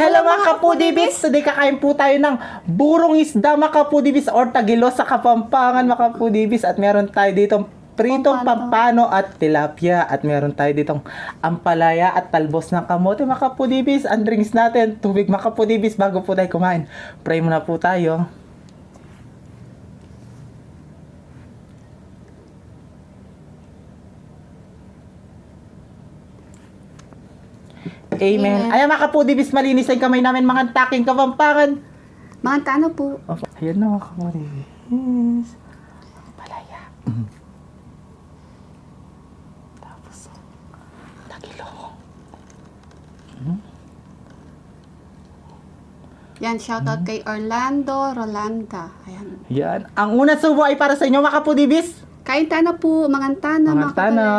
Hello mga kapudibis! Today kakain po tayo ng burong isda mga kapudibis or tagilos sa Kapampangan mga kapudibis. At meron tayo ditong pritong pampano at tilapia. At meron tayo ditong ampalaya at talbos ng kamote mga kapudibis. Ang drinks natin, tubig mga kapudibis bago po tayo kumain. Pray muna po tayo. Amen. Ayan mga kapudibis, malinis ang kamay namin mga taking Kapampangan. Mga tano po. Ayan na mga kapudibis. Palaya. Tapos, tagilo. Yan, shoutout kay Orlando Rolanda. Ayan. Yan. Ang unang subo ay para sa inyo mga kapudibis. Kain tano po, mga tano. Mga tana.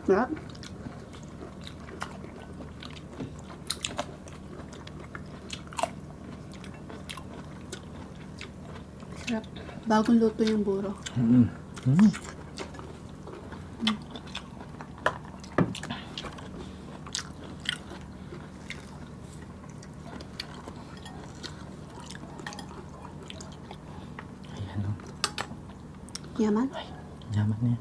Sarap. Sarap. Bagong luto yung buro. Ayan o. Yaman. Ay, yaman niya.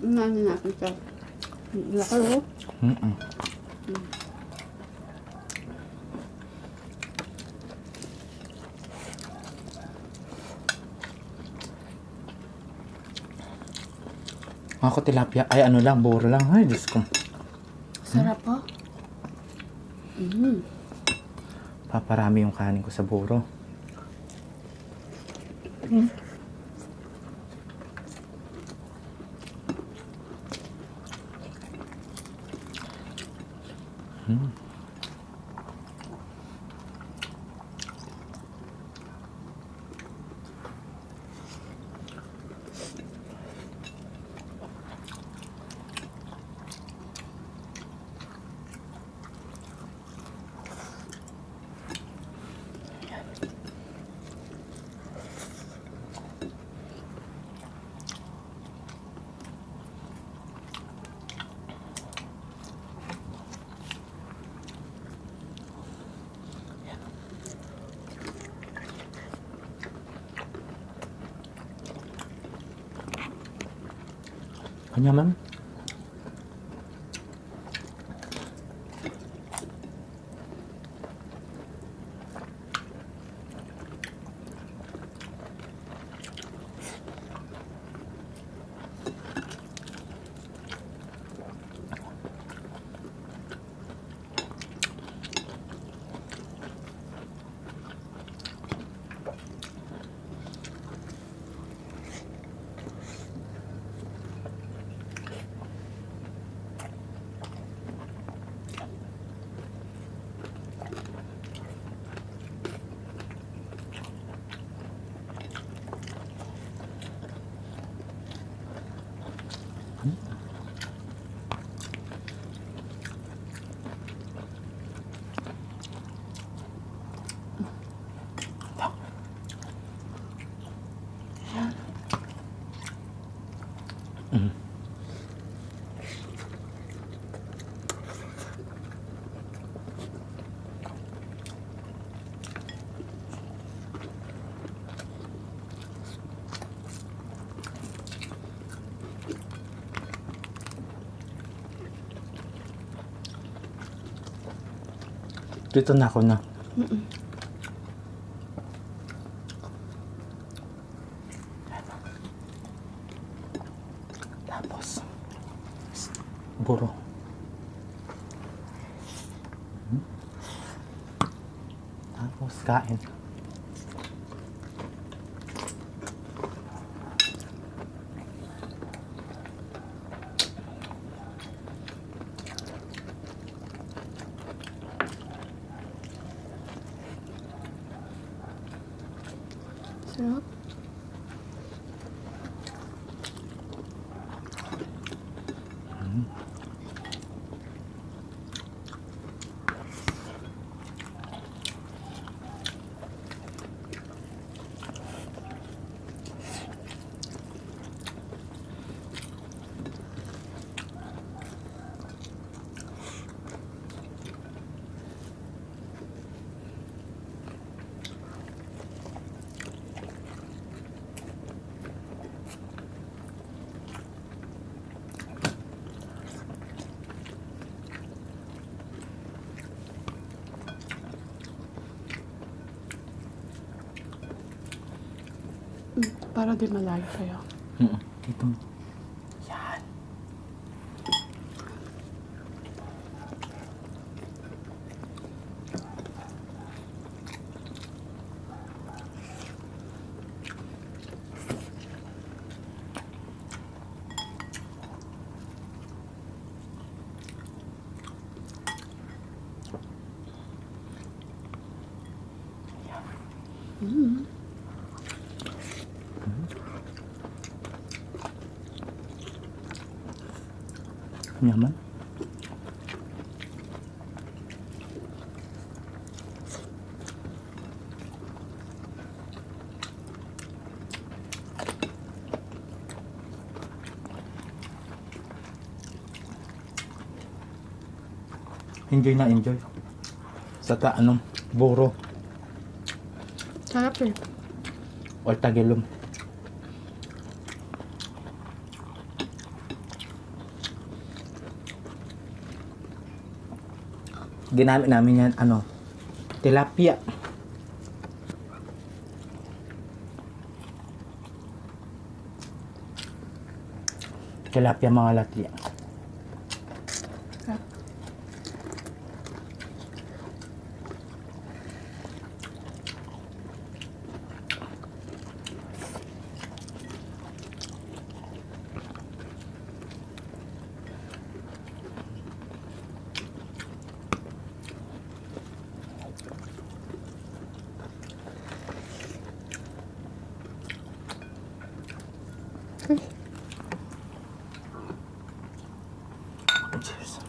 Ano natin siya? Laki oh. Ako tilapia. Ay ano lang, buro lang. Ay, Diyos ko. Sarap po. Paparami yung kanin ko sa buro. Kanya man. Dito na ako na. Tapos, buro. Tapos kain. Sarap. Para di malayo sa'yo. Ito. Yan. Nyaman. Enjoy na enjoy. Sa buro Sarap eh. or tagilom. Ginamit namin yan, tilapia. Tilapia mga lati. Sarap. Cheers.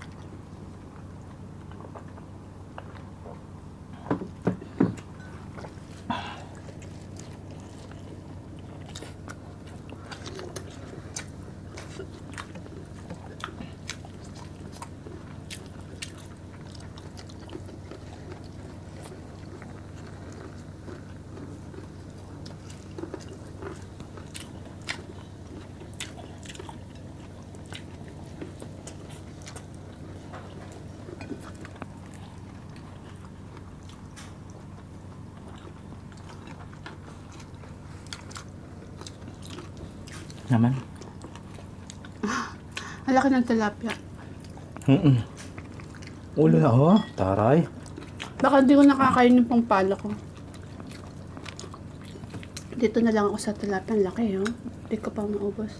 Naman. Ang laki ng tilapia. Ulo na, taray. Baka hindi ko nakakain yung pangpala ko. Dito na lang ako sa tilapia. Ang laki, oh. Hindi ko pa maubos.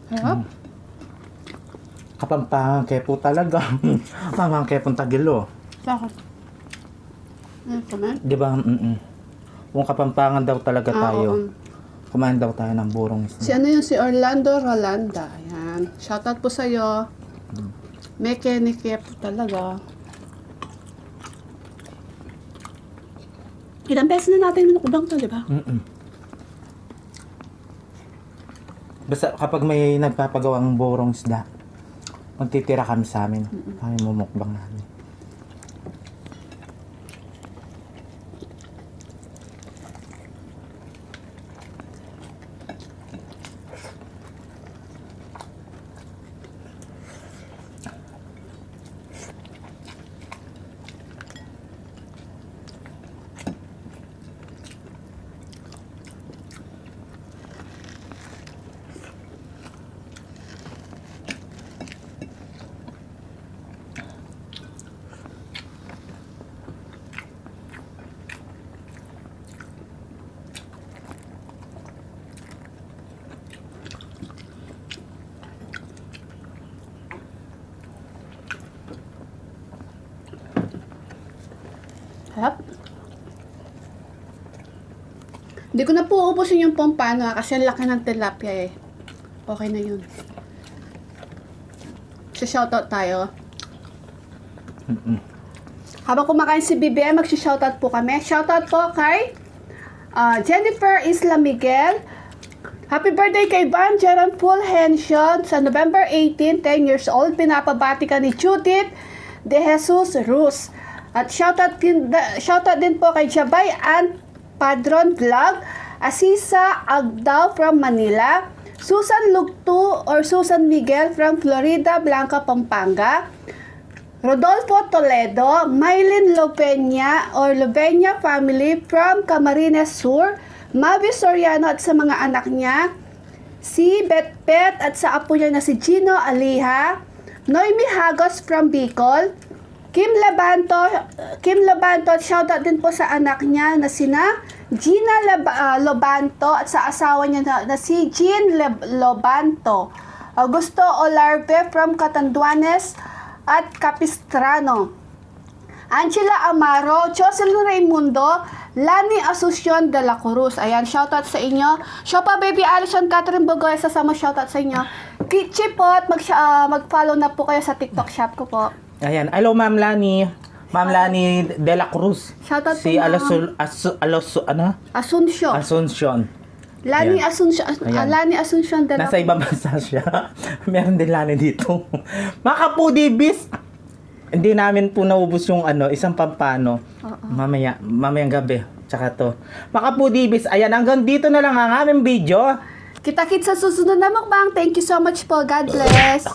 Sarap. Kapampangan kepo talaga. Mamang kepong tagilo. Bakit? Ano comment? Di ba? Kung kapampangan daw talaga tayo, kumain daw tayo ng burong isda. Si ano yun? Si Orlando Rolanda. Ayan. Shoutout po sa'yo. Mekanike po talaga. Ilang beses na natin minukbang to, di ba? Basta kapag may nagpapagawang burong isda, magtitira kami sa amin. Kami mumukbang namin. Hindi ko na po uubusin yung pompano kasi ang laki ng tilapia eh. Okay na yun. Shoutout tayo. Habang kumakain si BBM, mag-shoutout po kami. Shoutout po kay Jennifer Isla Miguel. Happy birthday kay Van Geron Fulgencio sa November 18, 10 years old. Pinapabati ka ni Judith De Jesus Ruz. At shoutout din po kay Jabay and Padron Vlog, Asisa Agdao from Manila, Susan Lugtu or Susan Miguel from Florida Blanca, Pampanga, Rodolfo Toledo, Mylene Lovenia or Lovenia family from Camarines Sur, Mavi Soriano at sa mga anak niya, si Betbet at sa apo niya na si Gino Aliha, Noemi Hagos from Bicol, Kim Labanto at shoutout din po sa anak niya na sina Gina Lobanto at sa asawa niya na si Jean Lobanto, Augusto Olarbe from Catanduanes at Capistrano, Angela Amaro, Jocelyn Raimundo, Lani Asuncion de la Cruz. Ayan, shoutout sa inyo. Shopa Baby Alison, Catherine Bogoy, sasama shoutout sa inyo. Kichi po at mag-follow na po kayo sa TikTok shop ko po. Ayan. Hello, Ma'am Lani. Ma'am Lani de la Cruz. Shoutout Si po, Ma'am. Asuncion. Lani Ayan. Asuncion. Ayan. Lani Asuncion de la Nasa ibang bansa siya. Meron din Lani dito. Mga kapudibis, hindi namin po naubos yung isang pampano. Mamayang gabi. Tsaka to. Mga kapudibis, ayan, hanggang dito na lang ang aming video. Kita-kits sa susunod na mukbang. Thank you so much po. God bless.